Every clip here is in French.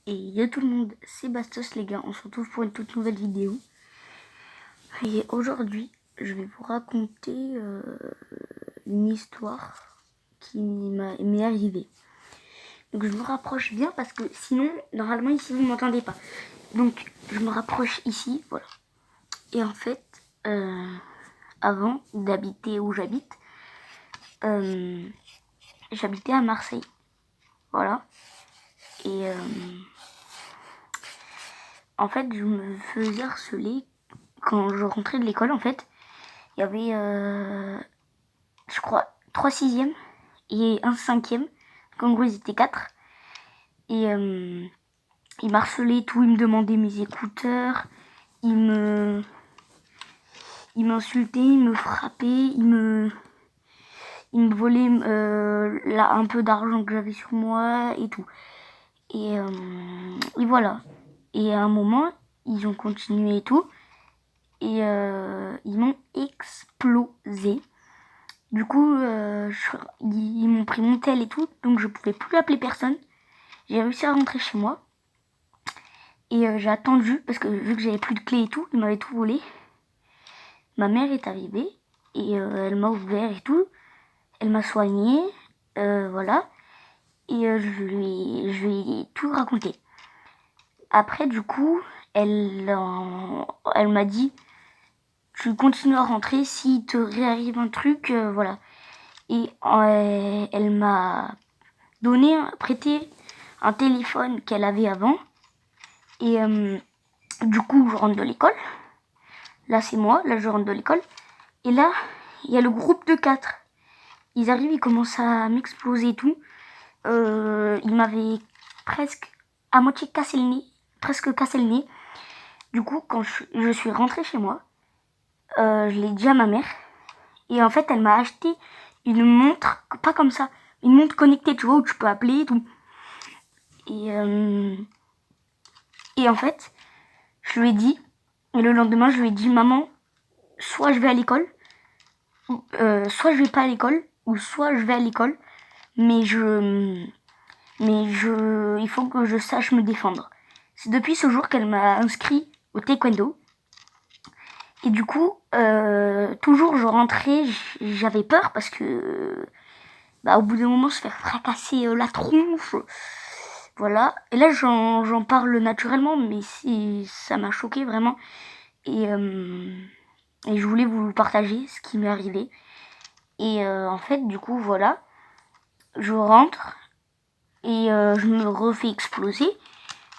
Et yo tout le monde, c'est Bastos les gars, on se retrouve pour une toute nouvelle vidéo. Et aujourd'hui, je vais vous raconter une histoire qui m'est arrivée. Donc je me rapproche bien parce que sinon, normalement ici vous m'entendez pas. Donc je me rapproche ici, voilà. Et en fait, avant d'habiter où j'habite, j'habitais à Marseille. Voilà. Et en fait, je me faisais harceler quand je rentrais de l'école. En fait, il y avait, je crois, 3 sixièmes et un cinquième. Donc en gros, ils étaient 4. Et ils m'harcelaient et tout. Ils me demandaient mes écouteurs. Ils m'insultaient, ils me frappaient. Ils me volaient là, un peu d'argent que j'avais sur moi et tout. Et voilà. Et à un moment, ils ont continué et tout. Et ils m'ont explosé. Du coup, ils m'ont pris mon tel et tout, donc je pouvais plus appeler personne. J'ai réussi à rentrer chez moi. Et j'ai attendu, parce que vu que j'avais plus de clé et tout, ils m'avaient tout volé. Ma mère est arrivée, et elle m'a ouvert et tout. Elle m'a soignée, voilà. Et je lui ai tout raconté. Après, du coup, elle m'a dit, tu continues à rentrer, s'il te réarrive un truc, voilà. Et elle m'a prêté un téléphone qu'elle avait avant. Et du coup, je rentre de l'école. Là, c'est moi. Là, je rentre de l'école. Et là, il y a le groupe de 4. Ils arrivent, ils commencent à m'exploser et tout. Ils m'avaient presque à moitié cassé le nez. Presque cassé le nez. Du coup, quand je suis rentrée chez moi, je l'ai dit à ma mère. Et en fait, elle m'a acheté une montre, pas comme ça, une montre connectée, tu vois, où tu peux appeler et tout. Et en fait, je lui ai dit, et le lendemain, je lui ai dit, maman, soit je vais à l'école, soit je vais pas à l'école, ou soit je vais à l'école, mais il faut que je sache me défendre. C'est depuis ce jour qu'elle m'a inscrit au taekwondo. Et du coup, toujours je rentrais, j'avais peur parce que, au bout d'un moment, se faire fracasser la tronche. Voilà. Et là, j'en parle naturellement, mais ça m'a choqué vraiment. Et je voulais vous partager ce qui m'est arrivé. Et en fait, du coup, voilà. Je rentre et je me refais exploser.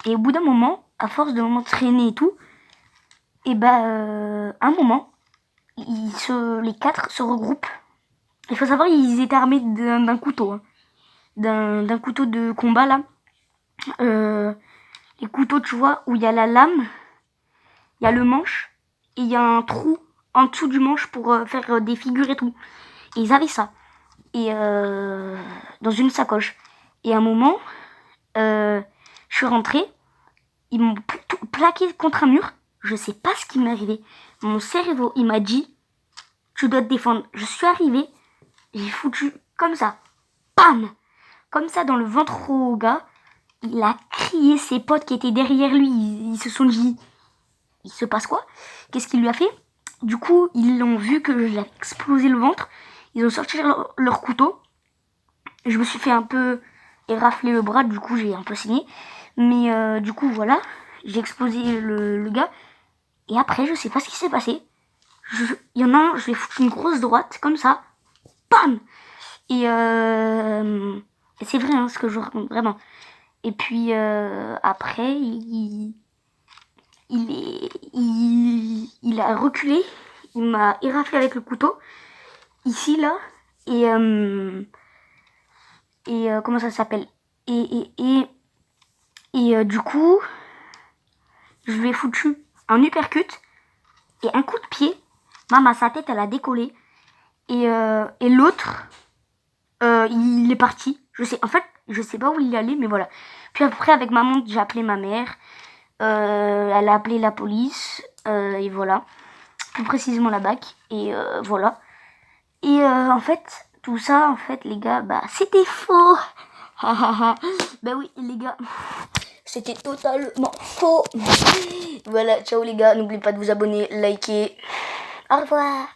Et au bout d'un moment, à force de m'entraîner et tout, et un moment, les 4 se regroupent. Il faut savoir, ils étaient armés d'un couteau. Hein. D'un couteau de combat, là. Les couteaux, tu vois, où il y a la lame, il y a le manche, et il y a un trou en dessous du manche pour faire des figures et tout. Et ils avaient ça. Et dans une sacoche. Et à un moment, je suis rentrée, ils m'ont plaqué contre un mur. Je sais pas ce qui m'est arrivé. Mon cerveau, il m'a dit, tu dois te défendre. Je suis arrivée, j'ai foutu comme ça. Bam! Comme ça dans le ventre au gars. Il a crié, ses potes qui étaient derrière lui, ils se sont dit, il se passe quoi? Qu'est-ce qu'il lui a fait? Du coup, ils l'ont vu que j'ai explosé le ventre. Ils ont sorti leur couteau. Je me suis fait un peu érafler le bras, du coup j'ai un peu saigné. Mais du coup voilà, j'ai explosé le gars. Et après, je sais pas ce qui s'est passé. Il y en a un, je lui ai foutu une grosse droite, comme ça. Bam! Et c'est vrai hein, ce que je raconte, vraiment. Et puis après, il a reculé. Il m'a éraflé avec le couteau. Ici, là. Et comment ça s'appelle? Et du coup, je lui ai foutu un uppercut et un coup de pied. Maman, sa tête, elle a décollé. Et l'autre, il est parti. En fait, je sais pas où il allait, mais voilà. Puis après, avec maman, j'ai appelé ma mère. Elle a appelé la police. Et voilà. Plus précisément la BAC. Et voilà. Et en fait, tout ça, en fait, les gars, c'était faux. Bah oui, les gars, C'était totalement faux. Voilà, ciao les gars, n'oubliez pas de vous abonner, liker. Au revoir.